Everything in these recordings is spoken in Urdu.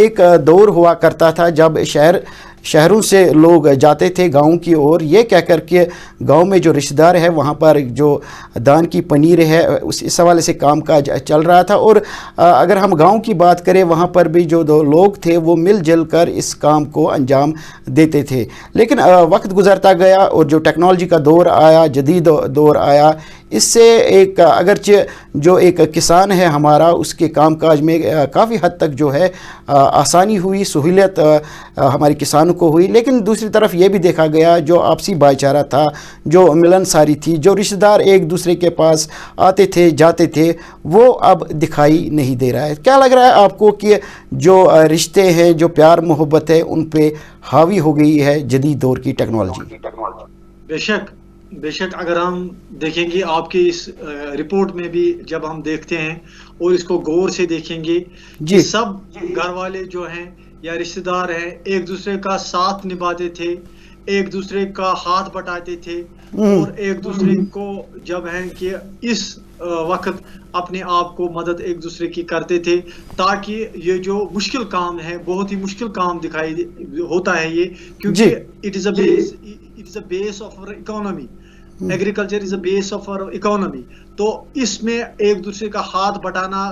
ایک دور ہوا کرتا تھا جب شہروں سے لوگ جاتے تھے گاؤں کی اور یہ کہہ کر کے گاؤں میں جو رشتہ دار ہے وہاں پر جو دان کی پنیر ہے اس حوالے سے کام کاج چل رہا تھا. اور اگر ہم گاؤں کی بات کریں وہاں پر بھی جو دو لوگ تھے وہ مل جل کر اس کام کو انجام دیتے تھے. لیکن وقت گزرتا گیا اور جو ٹیکنالوجی کا دور آیا، جدید دور آیا، اس سے ایک اگرچہ جو ایک کسان ہے ہمارا اس کے کام کاج میں کافی حد تک جو ہے آسانی ہوئی، سہولت ہمارے کسانوں کو ہوئی. لیکن دوسری طرف یہ بھی دیکھا گیا جو آپسی بھائی چارہ تھا، جو ملنساری تھی، جو رشتہ دار ایک دوسرے کے پاس آتے تھے جاتے تھے، وہ اب دکھائی نہیں دے رہا ہے. کیا لگ رہا ہے آپ کو کہ جو رشتے ہیں، جو پیار محبت ہے، ان پہ حاوی ہو گئی ہے جدید دور کی ٹیکنالوجی؟ بے شک اگر ہم دیکھیں گے آپ کی اس رپورٹ میں بھی جب ہم دیکھتے ہیں اور اس کو غور سے دیکھیں گے کہ سب گھر والے جو ہیں یا رشتہ دار ہیں ایک دوسرے کا ساتھ نبھاتے تھے، ایک دوسرے کا ہاتھ بٹاتے تھے اور ایک دوسرے کو جب ہے کہ اس وقت اپنے آپ کو مدد ایک دوسرے کی کرتے تھے تاکہ یہ جو مشکل کام ہے، بہت ہی مشکل کام دکھائی ہوتا ہے یہ، کیونکہ it is a base of our economy. Agriculture is a base of our economy. تو اس میں ایک دوسرے کا ہاتھ بٹانا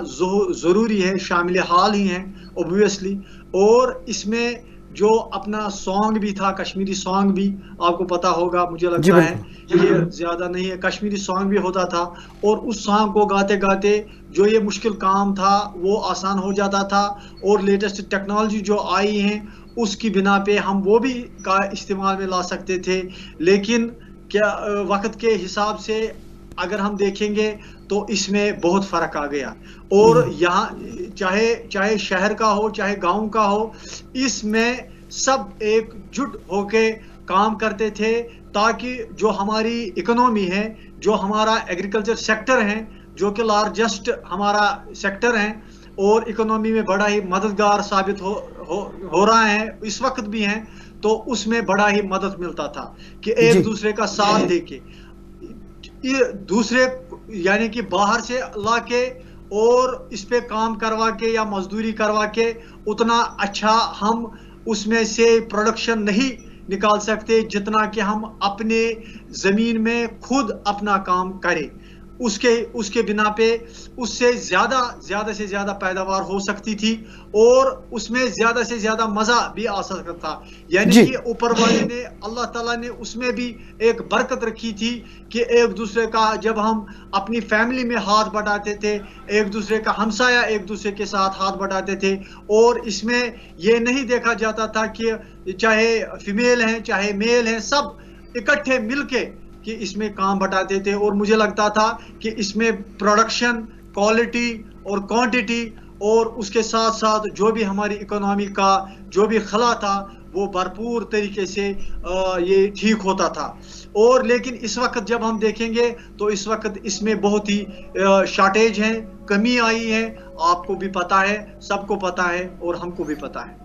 ضروری ہے، شامل حال ہی ہیں اوبویسلی. اور اس میں جو اپنا سانگ بھی تھا، کشمیری سانگ بھی آپ کو پتا ہوگا، مجھے لگتا ہے یہ زیادہ نہیں ہے، کشمیری سانگ بھی ہوتا تھا اور اس سانگ کو گاتے گاتے جو یہ مشکل کام تھا وہ آسان ہو جاتا تھا. اور لیٹسٹ ٹیکنالوجی جو آئی ہیں اس کی بنا پہ ہم وہ بھی کا استعمال میں لا سکتے تھے. لیکن کیا وقت کے حساب سے اگر ہم دیکھیں گے تو اس میں بہت فرق آ گیا. اور یہاں چاہے شہر کا ہو چاہے گاؤں کا ہو، اس میں سب ایک جٹ ہو کے کام کرتے تھے تاکہ جو ہماری اکنومی ہے، جو ہمارا ایگریکلچر سیکٹر ہے، جو کہ لارجسٹ ہمارا سیکٹر ہے اور اکنومی میں بڑا ہی مددگار ثابت ہو رہا ہے، اس وقت بھی ہیں، تو اس میں بڑا ہی مدد ملتا تھا کہ ایک دوسرے کا ساتھ دے کے دوسرے یعنی کہ باہر سے لا کے اور اس پہ کام کروا کے یا مزدوری کروا کے اتنا اچھا ہم اس میں سے پروڈکشن نہیں نکال سکتے جتنا کہ ہم اپنے زمین میں خود اپنا کام کریں. اس کے بنا پہ اس سے زیادہ سے زیادہ پیداوار ہو سکتی تھی اور اس میں زیادہ سے زیادہ مزہ بھی آ سکتا تھا. یعنی کہ اوپر والے نے، اللہ تعالیٰ نے اس میں بھی ایک برکت رکھی تھی کہ ایک دوسرے کا جب ہم اپنی فیملی میں ہاتھ بٹاتے تھے، ایک دوسرے کا ہمسایہ ایک دوسرے کے ساتھ ہاتھ بٹاتے تھے. اور اس میں یہ نہیں دیکھا جاتا تھا کہ چاہے فیمیل ہیں چاہے میل ہیں، سب اکٹھے مل کے کہ اس میں کام بٹاتے تھے. اور مجھے لگتا تھا کہ اس میں پروڈکشن، کوالٹی اور کوانٹٹی اور اس کے ساتھ ساتھ جو بھی ہماری اکنامی کا جو بھی خلا تھا وہ بھرپور طریقے سے یہ ٹھیک ہوتا تھا. اور لیکن اس وقت جب ہم دیکھیں گے تو اس وقت اس میں بہت ہی شارٹیج ہیں، کمی آئی ہے. آپ کو بھی پتا ہے، سب کو پتا ہے اور ہم کو بھی پتا ہے.